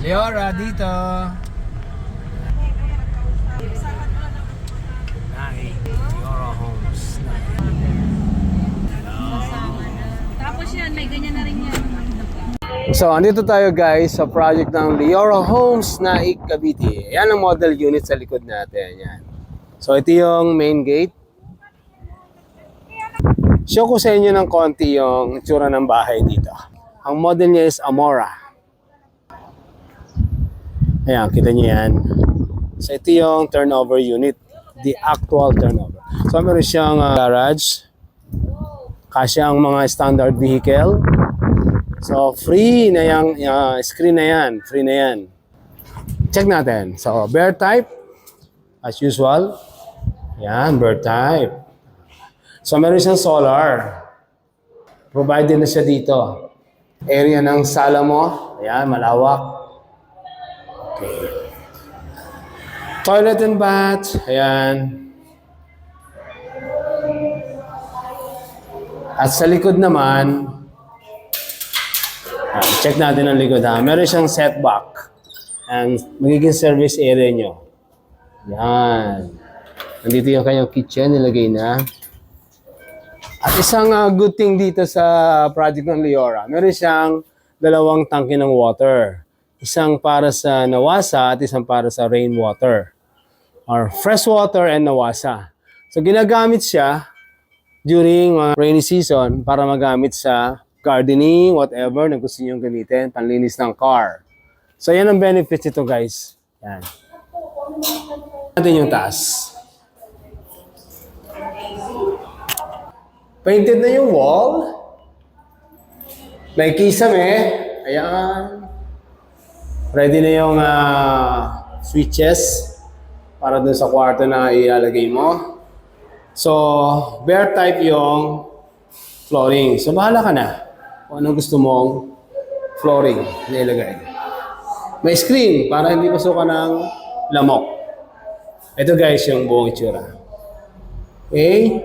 Leora dito. Leora Homes. Tapos yan, may ganyan na rin yan. So, andito tayo guys sa project ng Leora Homes Naik, Cavite. Yan ang model unit sa likod natin. Yan. So, ito yung main gate. Show ko sa inyo ng konti yung itsura ng bahay dito. Ang model niya is Amora. Ayan, kita niyo yan. So, ito yung turnover unit. The actual turnover. So, meron siyang garage. Kasya ang mga standard vehicle. So, free na yung screen na yan. Free na yan. Check natin. So, bear type. As usual. Yan, bear type. So, meron siyang solar. Provided na siya dito. Area ng sala mo. Ayan, malawak. Okay. Toilet and bath. Ayan. At sa likod naman, check natin ang likod ha. Meron siyang setback. And magiging service area nyo. Yan. Nandito yung kanyang kitchen, nilagay na. At isang good thing dito sa project ng Leora, meron siyang dalawang tangke ng water. Isang para sa nawasa at isang para sa rainwater. Or fresh water and nawasa. So ginagamit siya during rainy season para magamit sa gardening, whatever na gusto nyo gamitin, panlinis ng car. So yan ang benefits ito guys. Yan. Natin yung taas. Painted na yung wall. May kisame. Ayan. Ready na yung switches para dun sa kwarto na ilalagay mo. So, bare type yung flooring. So, bahala ka na kung anong gusto mong flooring na ilagay. May screen para hindi masukan ng lamok. Ito guys yung buong itsura. Okay?